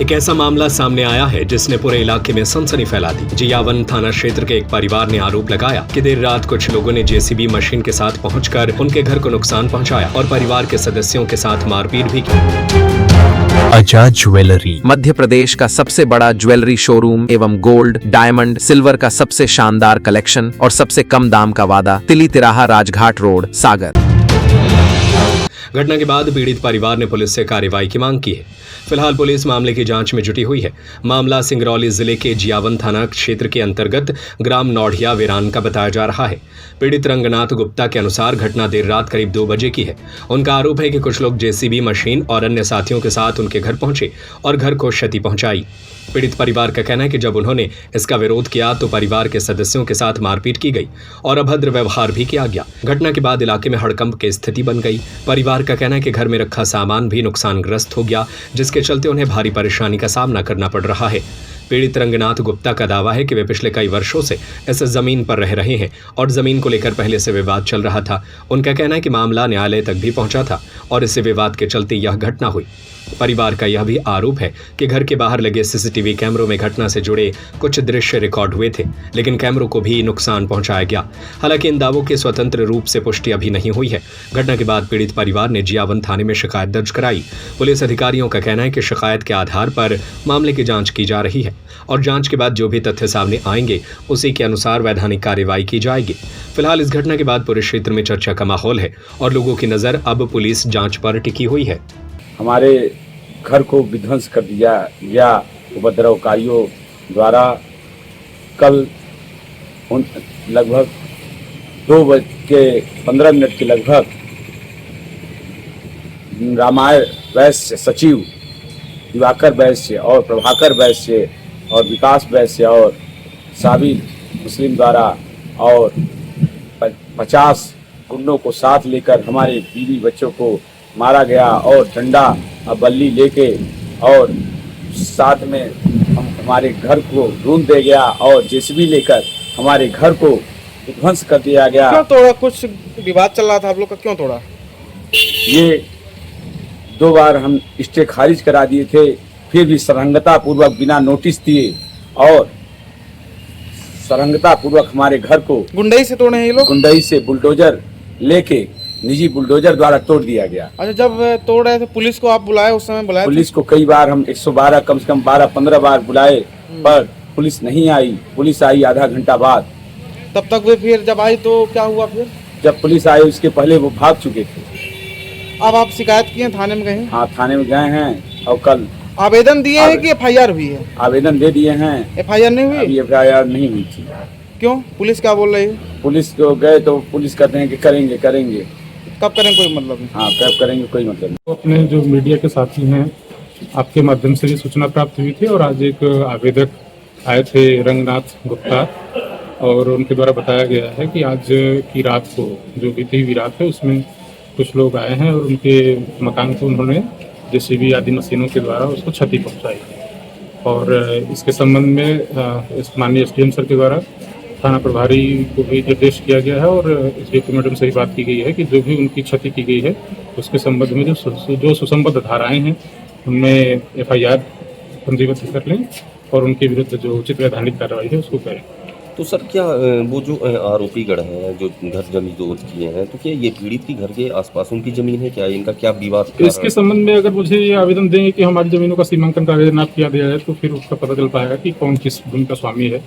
एक ऐसा मामला सामने आया है जिसने पूरे इलाके में सनसनी फैला दी। जियावन थाना क्षेत्र के एक परिवार ने आरोप लगाया कि देर रात कुछ लोगों ने जेसीबी मशीन के साथ पहुंचकर उनके घर को नुकसान पहुंचाया और परिवार के सदस्यों के साथ मारपीट भी की। आजाद ज्वेलरी मध्य प्रदेश का सबसे बड़ा ज्वेलरी शोरूम एवं गोल्ड, डायमंड, सिल्वर का सबसे शानदार कलेक्शन और सबसे कम दाम का वादा। तिली तिराहा, राजघाट रोड, सागर। घटना के बाद पीड़ित परिवार ने पुलिस से कार्रवाई की मांग की है। फिलहाल पुलिस मामले की जांच में जुटी हुई है। मामला सिंगरौली जिले के जियावन थाना क्षेत्र के अंतर्गत ग्राम नौढ़िया वीरान का बताया जा रहा है। पीड़ित रंगनाथ गुप्ता के अनुसार घटना देर रात करीब 2 बजे की है। उनका आरोप है कि कुछ लोग जेसीबी मशीन और अन्य साथियों के साथ उनके घर पहुंचे और घर को क्षति पहुंचाई। पीड़ित परिवार का कहना है कि जब उन्होंने इसका विरोध किया तो परिवार के सदस्यों के साथ मारपीट की गई और अभद्र व्यवहार भी किया गया। घटना के बाद इलाके में हड़कंप की स्थिति बन गई। परिवार का कहना है कि घर में रखा सामान भी नुकसानग्रस्त हो गया, जिसके चलते उन्हें भारी परेशानी का सामना करना पड़ रहा है। पीड़ित रंगनाथ गुप्ता का दावा है कि वे पिछले कई वर्षों से इस जमीन पर रह रहे हैं और जमीन को लेकर पहले से विवाद चल रहा था। उनका कहना है कि मामला न्यायालय तक भी पहुंचा था और इसी विवाद के चलते यह घटना हुई। परिवार का यह भी आरोप है कि घर के बाहर लगे सीसीटीवी कैमरों में घटना से जुड़े कुछ दृश्य रिकॉर्ड हुए थे, लेकिन कैमरों को भी नुकसान पहुंचाया गया। हालांकि इन दावों की स्वतंत्र रूप से पुष्टि अभी नहीं हुई है। घटना के बाद पीड़ित परिवार ने जियावन थाने में शिकायत दर्ज कराई। पुलिस अधिकारियों का कहना है कि शिकायत के आधार पर मामले की जांच की जा रही है और जांच के बाद जो भी तथ्य सामने आएंगे उसी के अनुसार वैधानिक कार्रवाई की जाएगी। फिलहाल इस घटना के बाद पूरे क्षेत्र में चर्चा का माहौल है और लोगों की नजर अब पुलिस जांच पर टिकी हुई है। हमारे घर को विध्वंस कर दिया या उपद्रवकारियों द्वारा कल लगभग 2:15 के लगभग रामायण वैश्य सचिव दिवाकर वैश्य और प्रभाकर वैश्य और विकास वैश्य और साबिर मुस्लिम द्वारा और 50 गुंडों को साथ लेकर हमारे बीवी बच्चों को मारा गया और डंडा और बल्ली लेके और साथ में हमारे घर को ढूंढ दे गया और जेसीबी लेकर हमारे घर को विध्वंस कर दिया गया। क्यों तोड़ा? कुछ विवाद चल रहा था आप लोग का, क्यों तोड़ा? ये 2 बार हम स्टे खारिज करा दिए थे, फिर भी सरंगता पूर्वक बिना नोटिस दिए और सरंगता पूर्वक हमारे घर को गुंडई से तोड़े हैं ये लोग? गुंडई से बुलडोजर लेके निजी बुलडोजर द्वारा तोड़ दिया गया। अच्छा, जब तोड़ रहे थे पुलिस को आप बुलाए? उस समय बुलाए? पुलिस को कई बार हम 112 कम से कम 12-15 बार बुलाए पर पुलिस नहीं आई। पुलिस आई आधा घंटा बाद। तब तक वे फिर जब आई तो क्या हुआ फिर? जब पुलिस आई उसके पहले वो भाग चुके थे। अब आप शिकायत किए थाने में गए? हाँ, थाने में गए हैं और कल आवेदन दिए हैं कि FIR हुई है? आवेदन दे दिए हैं। FIR नहीं हुई? FIR नहीं हुई थी। क्यों? पुलिस क्या बोल रही है? पुलिस को गए तो पुलिस कहते हैं कि करेंगे। कब करें कोई मतलब नहीं? हाँ, कब करेंगे कोई मतलब नहीं। तो अपने जो मीडिया के साथी हैं, आपके माध्यम से ये सूचना प्राप्त हुई थी और आज एक आवेदक आए थे रंगनाथ गुप्ता और उनके द्वारा बताया गया है कि आज की रात को जो बीती हुई रात है उसमें कुछ लोग आए हैं और उनके मकान को उन्होंने जेसीबी आदि मशीनों के द्वारा उसको क्षति पहुंचाई और इसके संबंध में माननीय SDM सर के द्वारा थाना प्रभारी को भी निर्देश किया गया है और SDPO मैडम से ही बात की गई है कि जो भी उनकी क्षति की गई है उसके संबंध में जो सुसंबद्ध धाराएं हैं उनमें FIR पंजीबद्ध कर लें और उनके विरुद्ध जो उचित वैधानिक कार्रवाई है उसको करें। तो सर, क्या वो जो आरोपी गण हैं जो घर जमीन जब्त किए हैं, तो क्या ये पीड़ित की घर के आसपास उनकी जमीन है? क्या इनका क्या विवाद? इसके संबंध में अगर मुझे ये आवेदन देंगे कि हमारी जमीनों का सीमांकन का आवेदन आप किया गया है तो फिर उसका पता चल पाएगा कि कौन किस भूमि का स्वामी है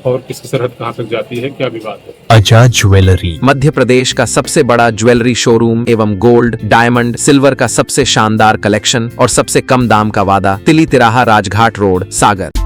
और किसकी सरहद कहाँ तक जाती है, क्या विवाद है। आजाद ज्वेलरी मध्य प्रदेश का सबसे बड़ा ज्वेलरी शोरूम एवं गोल्ड, डायमंड, सिल्वर का सबसे शानदार कलेक्शन और सबसे कम दाम का वादा। तिली तिराहा, राजघाट रोड, सागर।